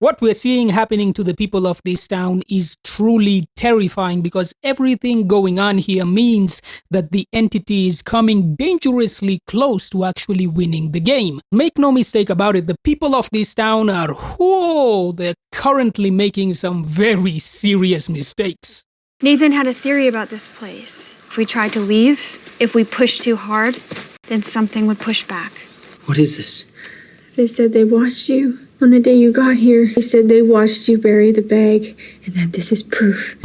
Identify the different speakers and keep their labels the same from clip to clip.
Speaker 1: What we're seeing happening to the people of this town is truly terrifying because everything going on here means that the entity is coming dangerously close to actually winning the game. Make no mistake about it, the people of this town are, they're currently making some very serious mistakes.
Speaker 2: Nathan had a theory about this place. If we tried to leave, if we pushed too hard, then something would push back.
Speaker 3: What is this?
Speaker 4: They said they watched you. On the day you got here, they said they watched you bury the bag, and that this is proof.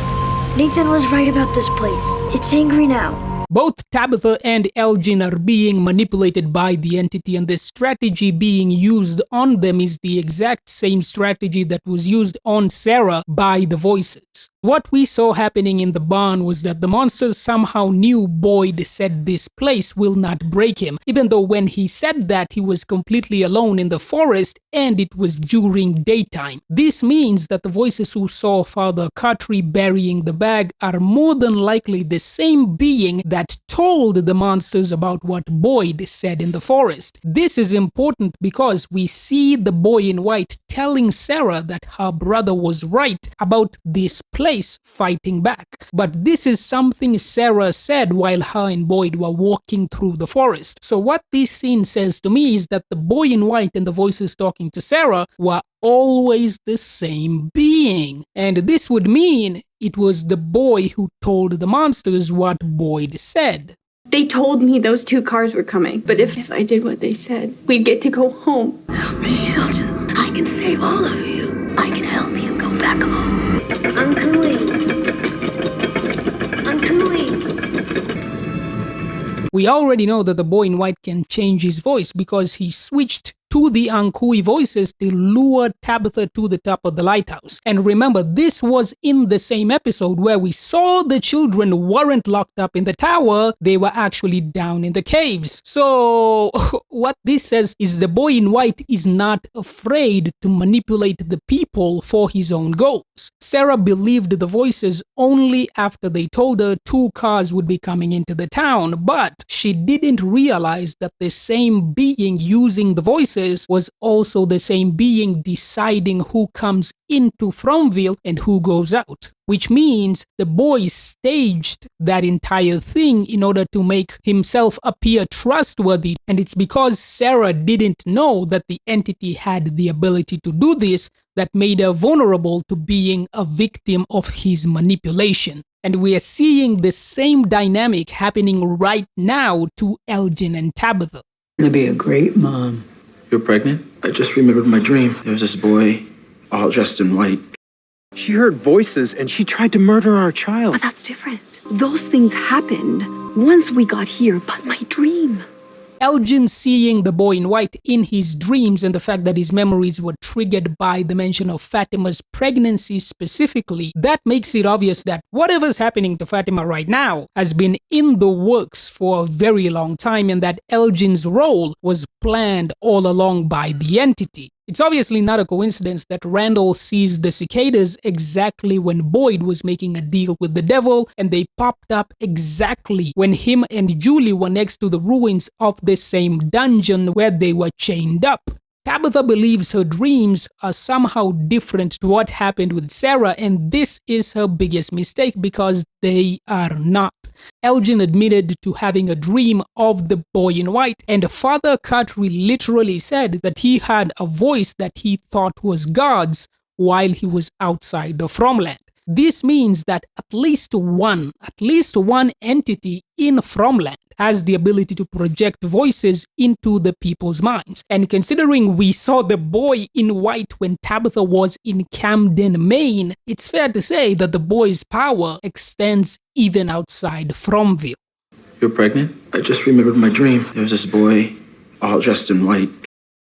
Speaker 5: Nathan was right about this place. It's angry now.
Speaker 1: Both Tabitha and Elgin are being manipulated by the entity, and the strategy being used on them is the exact same strategy that was used on Sarah by the voices. What we saw happening in the barn was that the monsters somehow knew Boyd said this place will not break him, even though when he said that he was completely alone in the forest and it was during daytime. This means that the voices who saw Father Cartry burying the bag are more than likely the same being that told the monsters about what Boyd said in the forest. This is important because we see the boy in white telling Sarah that her brother was right about this place fighting back. But this is something Sarah said while her and Boyd were walking through the forest. So what this scene says to me is that the boy in white and the voices talking to Sarah were always the same being. And this would mean it was the boy who told the monsters what Boyd said.
Speaker 4: They told me those 2 cars were coming, but if I did what they said, we'd get to go home.
Speaker 5: Help me, Elgin. I can save all of you. I can help you go back home. I'm cooling. I'm cooling.
Speaker 1: We already know that the boy in white can change his voice because he switched to the Ankui voices to lure Tabitha to the top of the lighthouse. And remember, this was in the same episode where we saw the children weren't locked up in the tower, they were actually down in the caves. So what this says is the boy in white is not afraid to manipulate the people for his own goals. Sarah believed the voices only after they told her 2 cars would be coming into the town, but she didn't realize that the same being using the voices was also the same being deciding who comes into Fromville and who goes out. Which means the boy staged that entire thing in order to make himself appear trustworthy, and it's because Sarah didn't know that the entity had the ability to do this that made her vulnerable to being a victim of his manipulation. And we are seeing the same dynamic happening right now to Elgin and Tabitha.
Speaker 3: You're gonna be a great mom.
Speaker 6: You're pregnant? I just remembered my dream. There was this boy, all dressed in white.
Speaker 7: She heard voices and she tried to murder our child.
Speaker 8: But that's different. Those things happened once we got here, but my dream.
Speaker 1: Elgin seeing the boy in white in his dreams and the fact that his memories were triggered by the mention of Fatima's pregnancy specifically, that makes it obvious that whatever's happening to Fatima right now has been in the works for a very long time and that Elgin's role was planned all along by the entity. It's obviously not a coincidence that Randall sees the cicadas exactly when Boyd was making a deal with the devil, and they popped up exactly when him and Julie were next to the ruins of the same dungeon where they were chained up. Tabitha believes her dreams are somehow different to what happened with Sarah, and this is her biggest mistake because they are not. Elgin admitted to having a dream of the boy in white, and Father Cartry literally said that he had a voice that he thought was God's while he was outside of Fromland. This means that at least one entity in Fromland has the ability to project voices into the people's minds. And considering we saw the boy in white when Tabitha was in Camden, Maine, it's fair to say that the boy's power extends even outside Fromville.
Speaker 6: You're pregnant? I just remembered my dream. There was this boy, all dressed in white.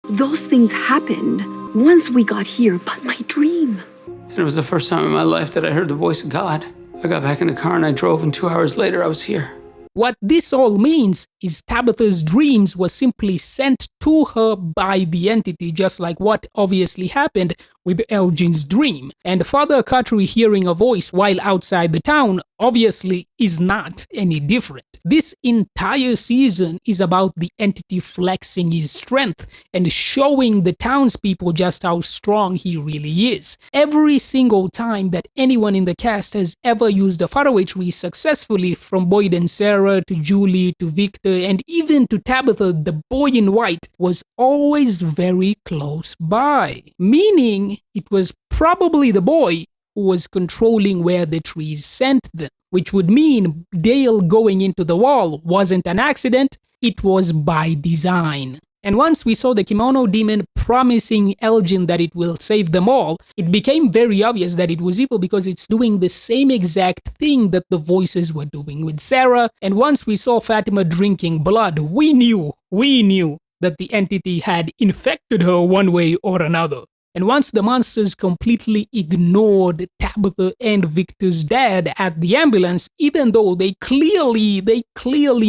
Speaker 8: Those things happened once we got here, but my dream.
Speaker 9: And it was the first time in my life that I heard the voice of God. I got back in the car and I drove, and 2 hours later I was here.
Speaker 1: What this all means is Tabitha's dreams were simply sent to her by the entity, just like what obviously happened with Elgin's dream. And Father Katri hearing a voice while outside the town obviously is not any different. This entire season is about the entity flexing his strength and showing the townspeople just how strong he really is. Every single time that anyone in the cast has ever used the faraway tree successfully, from Boyd and Sarah to Julie to Victor and even to Tabitha, the boy in white was always very close by. Meaning it was probably the boy who was controlling where the trees sent them. Which would mean Dale going into the wall wasn't an accident, it was by design. And once we saw the kimono demon promising Elgin that it will save them all, it became very obvious that it was evil because it's doing the same exact thing that the voices were doing with Sarah. And once we saw Fatima drinking blood, we knew that the entity had infected her one way or another. And once the monsters completely ignored Tabitha and Victor's dad at the ambulance, even though they clearly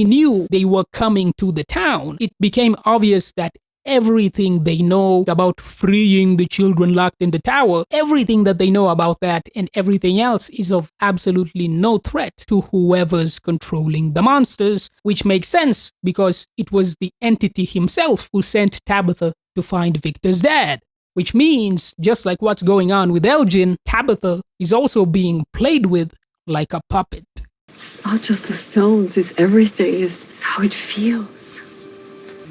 Speaker 1: knew they were coming to the town, it became obvious that everything they know about freeing the children locked in the tower, everything that they know about that and everything else is of absolutely no threat to whoever's controlling the monsters, which makes sense because it was the entity himself who sent Tabitha to find Victor's dad. Which means, just like what's going on with Elgin, Tabitha is also being played with like a puppet.
Speaker 8: It's not just the stones, it's everything, it's how it feels.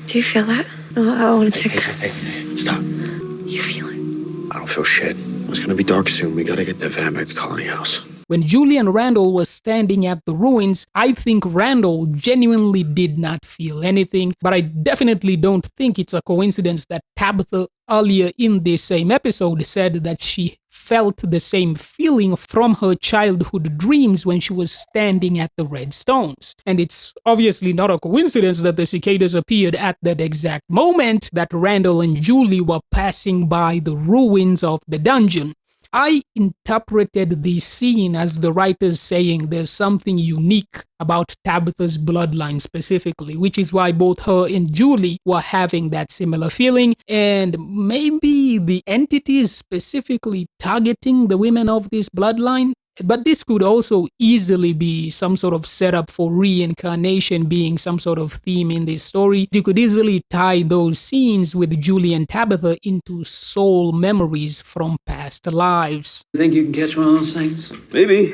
Speaker 5: Do you feel that? I want to check.
Speaker 6: Hey, stop.
Speaker 5: You feel it?
Speaker 6: I don't feel shit. It's gonna be dark soon. We gotta get the van back to Colony House.
Speaker 1: When Julie and Randall was standing at the ruins, I think Randall genuinely did not feel anything, but I definitely don't think it's a coincidence that Tabitha earlier in this same episode said that she felt the same feeling from her childhood dreams when she was standing at the red stones. And it's obviously not a coincidence that the cicadas appeared at that exact moment that Randall and Julie were passing by the ruins of the dungeon. I interpreted this scene as the writers saying there's something unique about Tabitha's bloodline specifically, which is why both her and Julie were having that similar feeling, and maybe the entity is specifically targeting the women of this bloodline. But this could also easily be some sort of setup for reincarnation being some sort of theme in this story. You could easily tie those scenes with Julie and Tabitha into soul memories from past lives.
Speaker 9: You think you can catch one of those things?
Speaker 6: Maybe.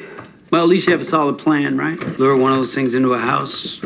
Speaker 9: Well, at least you have a solid plan, right? Lure one of those things into a house,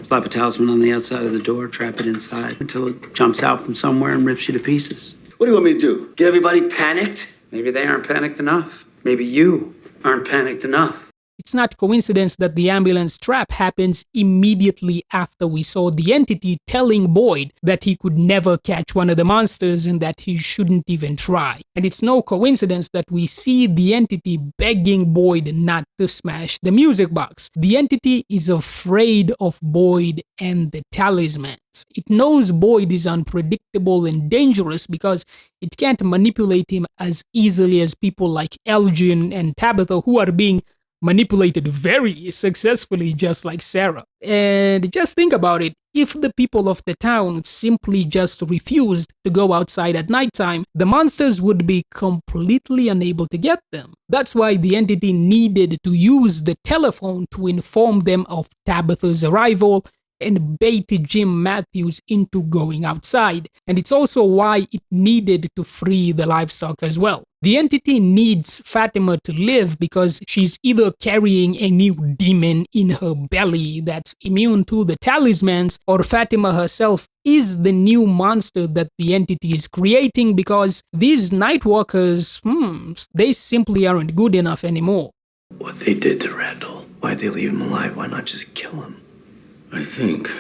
Speaker 9: slap a talisman on the outside of the door, trap it inside until it jumps out from somewhere and rips you to pieces.
Speaker 10: What do you want me to do? Get everybody panicked?
Speaker 9: Maybe they aren't panicked enough. Maybe you aren't panicked enough.
Speaker 1: It's not coincidence that the ambulance trap happens immediately after we saw the entity telling Boyd that he could never catch one of the monsters and that he shouldn't even try. And it's no coincidence that we see the entity begging Boyd not to smash the music box. The entity is afraid of Boyd and the talismans. It knows Boyd is unpredictable and dangerous because it can't manipulate him as easily as people like Elgin and Tabitha, who are being manipulated very successfully, just like Sarah. And just think about it. If the people of the town simply just refused to go outside at nighttime, the monsters would be completely unable to get them. That's why the entity needed to use the telephone to inform them of Tabitha's arrival and bait Jim Matthews into going outside. And it's also why it needed to free the livestock as well. The entity needs Fatima to live because she's either carrying a new demon in her belly that's immune to the talismans, or Fatima herself is the new monster that the entity is creating because these Nightwalkers, they simply aren't good enough anymore.
Speaker 10: What they did to Randall, why'd they leave him alive? Why not just kill him?
Speaker 11: I think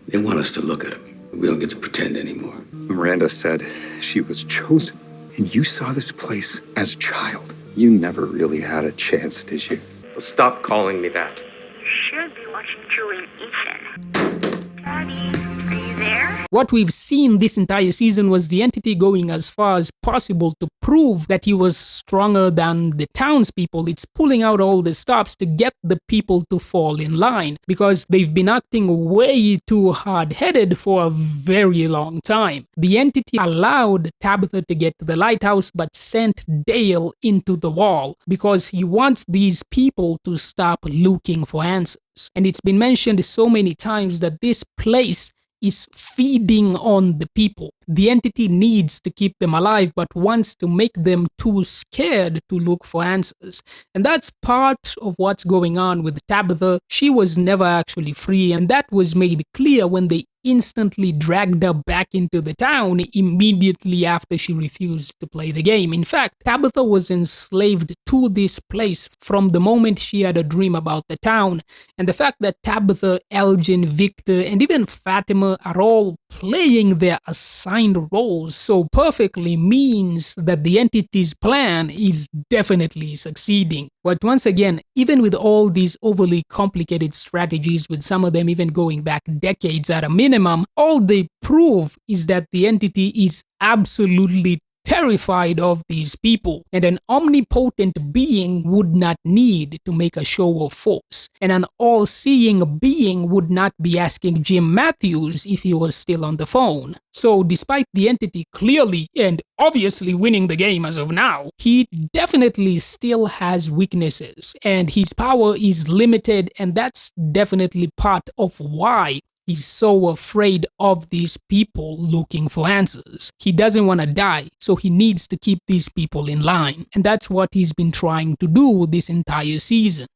Speaker 11: they want us to look at him. We don't get to pretend anymore.
Speaker 7: Miranda said she was chosen, and you saw this place as a child. You never really had a chance, did you?
Speaker 12: Stop calling me that.
Speaker 13: You should be watching Julie and Ethan. Daddy, are you there?
Speaker 1: What we've seen this entire season was the entity going as far as possible to prove that he was stronger than the townspeople. It's pulling out all the stops to get the people to fall in line because they've been acting way too hard-headed for a very long time. The entity allowed Tabitha to get to the lighthouse but sent Dale into the wall because he wants these people to stop looking for answers. And it's been mentioned so many times that this place is feeding on the people. The entity needs to keep them alive but wants to make them too scared to look for answers. And that's part of what's going on with Tabitha. She was never actually free, and that was made clear when they instantly dragged her back into the town immediately after she refused to play the game. In fact, Tabitha was enslaved to this place from the moment she had a dream about the town. And the fact that Tabitha, Elgin, Victor, and even Fatima are all playing their assigned roles so perfectly means that the entity's plan is definitely succeeding. But once again, even with all these overly complicated strategies, with some of them even going back decades at a minimum, all they prove is that the entity is absolutely terrified of these people, and an omnipotent being would not need to make a show of force, and an all-seeing being would not be asking Jim Matthews if he was still on the phone. So despite the entity clearly and obviously winning the game as of now, he definitely still has weaknesses, and his power is limited, and that's definitely part of why he's so afraid of these people looking for answers. He doesn't want to die, so he needs to keep these people in line. And that's what he's been trying to do this entire season.